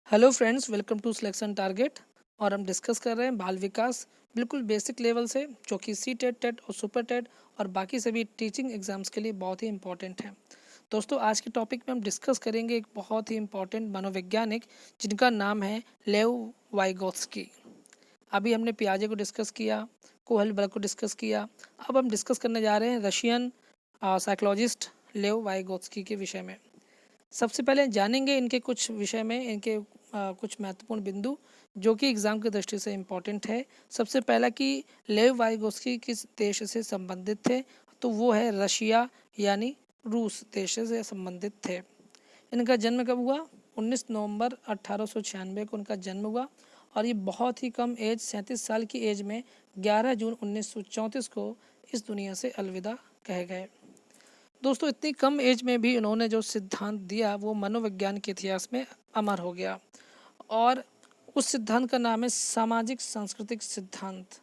Hello friends, welcome to Selection Target. और हम discuss कर रहे हैं बाल विकास बिल्कुल बेसिक लेवल से, जो कि सी टेट, टेट और सुपर टेट और बाकी सभी टीचिंग एग्जाम्स के लिए बहुत ही इंपॉर्टेंट है। दोस्तों, आज के टॉपिक में हम डिस्कस करेंगे एक बहुत ही इंपॉर्टेंट मनोवैज्ञानिक जिनका नाम है लेव वाइगोत्स्की। अभी हमने पियाजे को डिस्कस किया, कोहलबर्ग को डिस्कस किया। अब हम डिस्कस करने जा रहे हैं रशियन साइकोलॉजिस्ट लेव वाइगोत्स्की के विषय में। सबसे पहले जानेंगे इनके कुछ विषय में, इनके कुछ महत्वपूर्ण बिंदु जो कि एग्ज़ाम की दृष्टि से इम्पोर्टेंट है। सबसे पहला कि लेव वाइगोत्स्की किस देश से संबंधित थे, तो वो है रशिया यानी रूस देश से संबंधित थे। इनका जन्म कब हुआ? 19 नवंबर 1896 को उनका जन्म हुआ और ये बहुत ही कम एज 37 साल की एज में 11 जून 1934 को इस दुनिया से अलविदा कह गए। दोस्तों, इतनी कम एज में भी उन्होंने जो सिद्धांत दिया वो मनोविज्ञान के इतिहास में अमर हो गया और उस सिद्धांत का नाम है सामाजिक सांस्कृतिक सिद्धांत।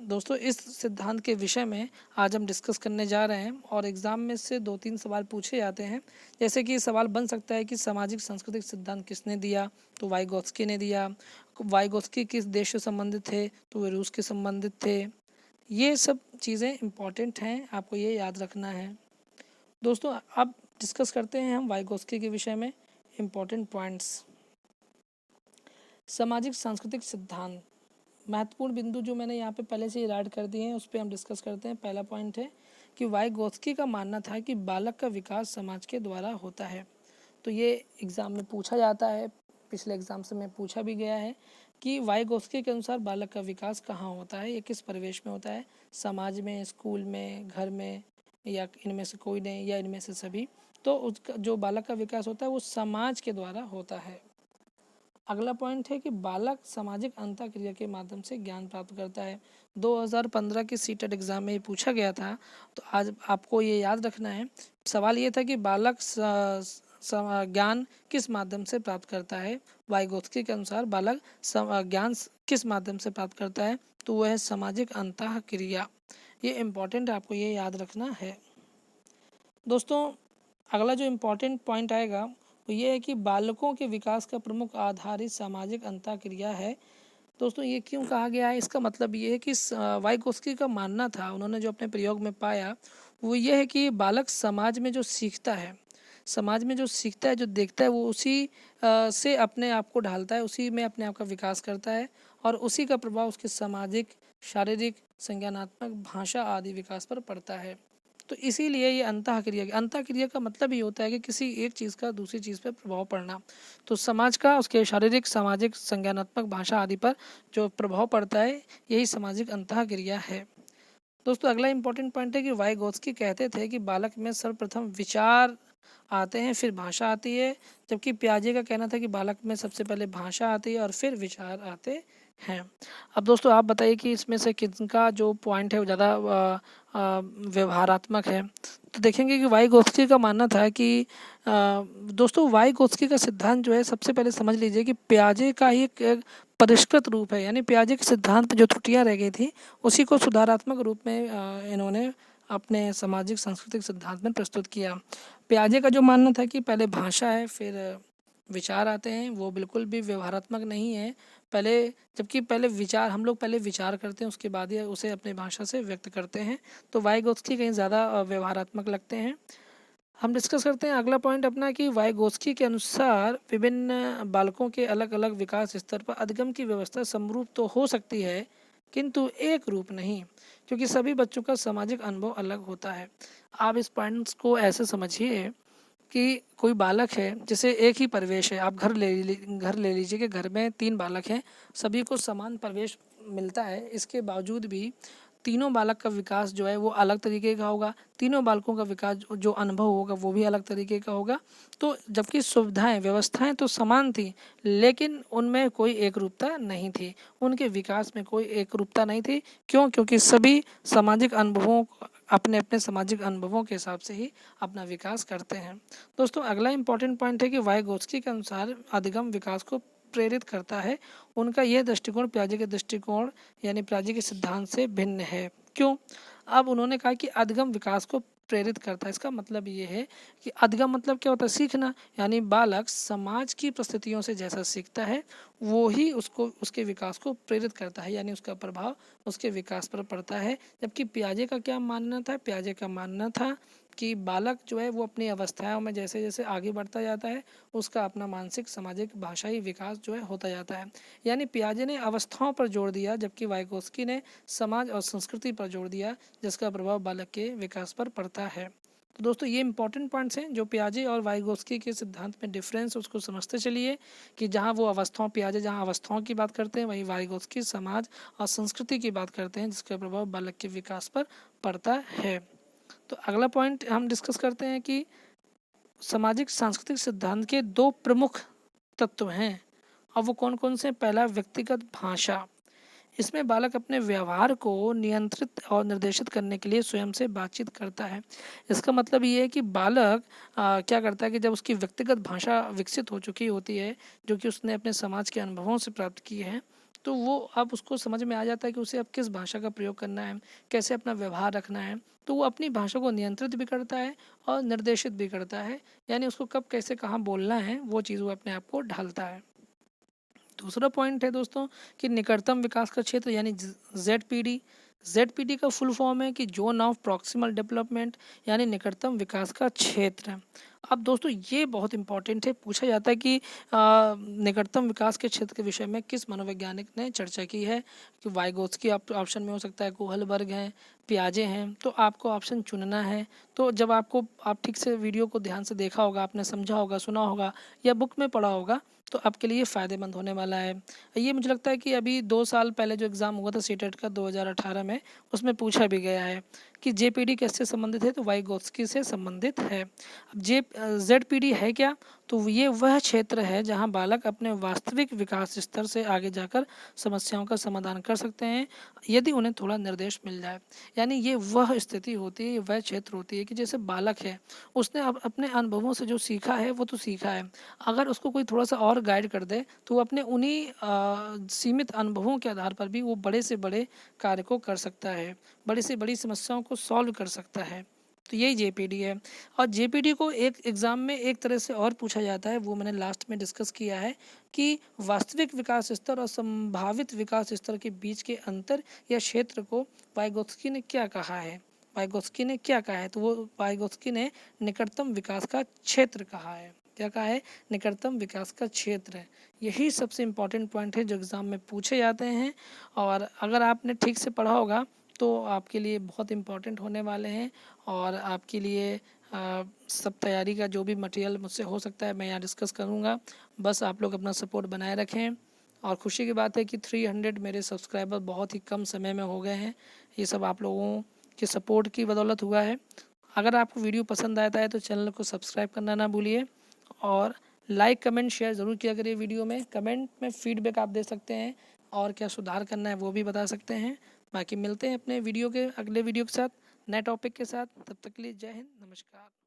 दोस्तों, इस सिद्धांत के विषय में आज हम डिस्कस करने जा रहे हैं और एग्ज़ाम में से 2-3 सवाल पूछे जाते हैं। जैसे कि सवाल बन सकता है कि सामाजिक सांस्कृतिक सिद्धांत किसने दिया, तो वाइगोत्स्की ने दिया। वाइगोत्स्की किस देश से संबंधित थे, तो वे रूस के संबंधित थे। ये सब चीज़ें इम्पॉर्टेंट हैं, आपको ये याद रखना है। दोस्तों, अब डिस्कस करते हैं हम वाइगोत्स्की के विषय में इम्पॉर्टेंट पॉइंट्स। सामाजिक सांस्कृतिक सिद्धांत, महत्वपूर्ण बिंदु जो मैंने यहाँ पे पहले से ही राइट कर दिए हैं, उस पर हम डिस्कस करते हैं। पहला पॉइंट है कि वाइगोत्स्की का मानना था कि बालक का विकास समाज के द्वारा होता है। तो ये एग्ज़ाम में पूछा जाता है, पिछले एग्ज़ाम से में पूछा भी गया है कि वाइगोत्स्की के अनुसार बालक का विकास कहाँ होता है, ये किस परिवेश में होता है, समाज में, स्कूल में, घर में, या इनमें से कोई नहीं, या इनमें से सभी। तो उसका जो बालक का विकास होता है वो समाज के द्वारा होता है। अगला पॉइंट है कि बालक सामाजिक अंतःक्रिया के माध्यम से ज्ञान प्राप्त करता है। 2015 की सीटेट एग्ज़ाम में ये पूछा गया था, तो आज आपको ये याद रखना है। सवाल ये था कि बालक ज्ञान किस माध्यम से प्राप्त करता है। वाइगोत्स्की के अनुसार बालक ज्ञान किस माध्यम से प्राप्त करता है, तो वह है सामाजिक अंतःक्रिया। ये इम्पॉर्टेंट है, आपको ये याद रखना है। दोस्तों, अगला जो इम्पॉर्टेंट पॉइंट आएगा वो ये है कि बालकों के विकास का प्रमुख आधार ही सामाजिक अंतःक्रिया है। दोस्तों, ये क्यों कहा गया है? इसका मतलब ये है कि वाइगोत्स्की का मानना था, उन्होंने जो अपने प्रयोग में पाया वो ये है कि बालक समाज में जो सीखता है, समाज में जो सीखता है, जो देखता है, वो उसी से अपने आप को ढालता है, उसी में अपने आप का विकास करता है और उसी का प्रभाव उसके सामाजिक, शारीरिक, संज्ञानात्मक, भाषा आदि विकास पर पड़ता है। तो इसीलिए ये अंतःक्रिया का मतलब ये होता है कि किसी एक चीज़ का दूसरी चीज़ पर प्रभाव पड़ना। तो समाज का उसके शारीरिक, सामाजिक, संज्ञानात्मक, भाषा आदि पर जो प्रभाव पड़ता है, यही सामाजिक अंतःक्रिया है। दोस्तों, अगला इंपॉर्टेंट पॉइंट है कि वाइगोत्स्की कहते थे कि बालक में सर्वप्रथम विचार आते हैं, फिर भाषा आती है, जबकि पियाजे का कहना था कि बालक में सबसे पहले भाषा आती है और फिर विचार आते हैं। अब दोस्तों, आप बताइए कि इसमें से किसका जो पॉइंट है वो ज़्यादा व्यवहारात्मक है। तो देखेंगे कि वाइगोत्स्की का मानना था कि दोस्तों, वाइगोत्स्की का सिद्धांत जो है, सबसे पहले समझ लीजिए कि पियाजे का ही एक परिष्कृत रूप है, यानी पियाजे के सिद्धांत में जो त्रुटियां रह गई थी उसी को सुधारात्मक रूप में इन्होंने अपने सामाजिक सांस्कृतिक सिद्धांत में प्रस्तुत किया। पियाजे का जो मानना था कि पहले भाषा है फिर विचार आते हैं, वो बिल्कुल भी व्यवहारात्मक नहीं है। पहले, जबकि पहले विचार, हम लोग पहले विचार करते हैं, उसके बाद ही उसे अपनी भाषा से व्यक्त करते हैं। तो वाइगोत्स्की कहीं ज़्यादा व्यवहारात्मक लगते हैं। हम डिस्कस करते हैं अगला पॉइंट अपना कि वाइगोत्स्की के अनुसार विभिन्न बालकों के अलग अलग विकास स्तर पर अधिगम की व्यवस्था समरूप तो हो सकती है, किंतु एक रूप नहीं, क्योंकि सभी बच्चों का सामाजिक अनुभव अलग होता है। आप इस पॉइंट्स को ऐसे समझिए कि कोई बालक है, जैसे एक ही परिवेश है, आप घर ले लीजिए कि घर में 3 बालक हैं, सभी को समान परिवेश मिलता है, इसके बावजूद भी तीनों बालक का विकास जो है वो अलग तरीके का होगा, तीनों बालकों का विकास जो अनुभव होगा वो भी अलग तरीके का होगा। तो जबकि सुविधाएं, व्यवस्थाएं तो समान थी, लेकिन उनमें कोई एक रूपता नहीं थी, उनके विकास में कोई एक रूपता नहीं थी। क्यों? क्योंकि सभी सामाजिक अनुभवों, अपने अपने सामाजिक अनुभवों के हिसाब से ही अपना विकास करते हैं। दोस्तों, अगला इंपॉर्टेंट पॉइंट है कि वाइगोत्स्की के अनुसार अधिगम विकास को प्रेरित करता है। उनका यह दृष्टिकोण पियाजे के दृष्टिकोण यानी पियाजे के सिद्धांत से भिन्न है। क्यों? अब उन्होंने कहा कि अधगम विकास को प्रेरित करता है। इसका मतलब ये है कि अधगम मतलब क्या होता है, सीखना, यानी बालक समाज की परिस्थितियों से जैसा सीखता है वो ही उसको उसके विकास को प्रेरित करता है, यानी उसका प्रभाव उसके विकास पर पड़ता है। जबकि पियाजे का क्या मानना था, पियाजे का मानना था कि बालक जो है वो अपनी अवस्थाओं में जैसे जैसे आगे बढ़ता जाता है उसका अपना मानसिक, सामाजिक, भाषाई विकास जो है होता जाता है। यानी पियाजे ने अवस्थाओं पर जोर दिया जबकि वाइगोत्स्की ने समाज और संस्कृति पर जोर दिया जिसका प्रभाव बालक के विकास पर पड़ता है। तो दोस्तों ये इंपॉर्टेंट पॉइंट्स हैं जो पियाजे और वाइगोत्स्की के सिद्धांत में डिफरेंस उसको समझते चलिए कि जहाँ वो अवस्थाओं, पियाजे जहाँ अवस्थाओं की बात करते हैं वहीं वाइगोत्स्की समाज और संस्कृति की बात करते हैं जिसका प्रभाव बालक के विकास पर पड़ता है। तो अगला पॉइंट हम डिस्कस करते हैं कि सामाजिक सांस्कृतिक सिद्धांत के दो प्रमुख तत्व हैं और वो कौन कौन से। पहला, व्यक्तिगत भाषा। इसमें बालक अपने व्यवहार को नियंत्रित और निर्देशित करने के लिए स्वयं से बातचीत करता है। इसका मतलब ये है कि बालक क्या करता है कि जब उसकी व्यक्तिगत भाषा विकसित हो चुकी होती है जो कि उसने अपने समाज के अनुभवों से प्राप्त की है तो वो अब उसको समझ में आ जाता है कि उसे अब किस भाषा का प्रयोग करना है, कैसे अपना व्यवहार रखना है। तो वो अपनी भाषा को नियंत्रित भी करता है और निर्देशित भी करता है, यानी उसको कब कैसे कहाँ बोलना है वो चीज़ वो अपने आप को ढालता है। दूसरा पॉइंट है दोस्तों कि निकटतम विकास का क्षेत्र यानी ZPD। ZPD का फुल फॉर्म है कि जोन ऑफ प्रॉक्सिमल डेवलपमेंट, यानी निकटतम विकास का क्षेत्र। अब दोस्तों ये बहुत इंपॉर्टेंट है, पूछा जाता है कि निकटतम विकास के क्षेत्र के विषय में किस मनोवैज्ञानिक ने चर्चा की है, कि वाइगोत्स्की ऑप्शन में हो सकता है, कोहलबर्ग हैं, पियाजे हैं, तो आपको ऑप्शन चुनना है। तो जब आप ठीक से वीडियो को ध्यान से देखा होगा, आपने समझा होगा, सुना होगा या बुक में पढ़ा होगा तो आपके लिए फ़ायदेमंद होने वाला है। ये मुझे लगता है कि अभी 2 साल पहले जो एग्ज़ाम हुआ था सीटेट का 2018 में, उसमें पूछा भी गया है कि JPD किससे संबंधित है, तो वाइगोत्स्की से संबंधित है। अब ZPD है क्या, तो ये वह क्षेत्र है जहां बालक अपने वास्तविक विकास स्तर से आगे जाकर समस्याओं का समाधान कर सकते हैं यदि उन्हें थोड़ा निर्देश मिल जाए। यानी ये वह स्थिति होती है, वह क्षेत्र होती है कि जैसे बालक है उसने अब अपने अनुभवों से जो सीखा है वो तो सीखा है, अगर उसको कोई थोड़ा सा और गाइड कर दे तो वो अपने उन्हीं सीमित अनुभवों के आधार पर भी वो बड़े से बड़े कार्य को कर सकता है, बड़ी से बड़ी समस्याओं को सॉल्व कर सकता है। तो यही JPD है। और JPD को एक एग्ज़ाम में एक तरह से और पूछा जाता है, वो मैंने लास्ट में डिस्कस किया है कि वास्तविक विकास स्तर और संभावित विकास स्तर के बीच के अंतर या क्षेत्र को वाइगोत्स्की ने क्या कहा है। वाइगोत्स्की ने क्या कहा है, तो वो वाइगोत्स्की ने निकटतम विकास का क्षेत्र कहा है। क्या कहा है, निकटतम विकास का क्षेत्र है। यही सबसे इम्पोर्टेंट पॉइंट है जो एग्ज़ाम में पूछे जाते हैं और अगर आपने ठीक से पढ़ा होगा तो आपके लिए बहुत इम्पोर्टेंट होने वाले हैं और आपके लिए सब तैयारी का जो भी मटेरियल मुझसे हो सकता है मैं यहाँ डिस्कस करूँगा। बस आप लोग अपना सपोर्ट बनाए रखें और खुशी की बात है कि 300 मेरे सब्सक्राइबर बहुत ही कम समय में हो गए हैं। ये सब आप लोगों के सपोर्ट की बदौलत हुआ है। अगर आपको वीडियो पसंद आता है तो चैनल को सब्सक्राइब करना ना भूलिए और लाइक, कमेंट, शेयर ज़रूर किया करिए। वीडियो में कमेंट में फीडबैक आप दे सकते हैं और क्या सुधार करना है वो भी बता सकते हैं। बाकी मिलते हैं अपने वीडियो के अगले वीडियो के साथ, नए टॉपिक के साथ। तब तक के लिए जय हिंद, नमस्कार।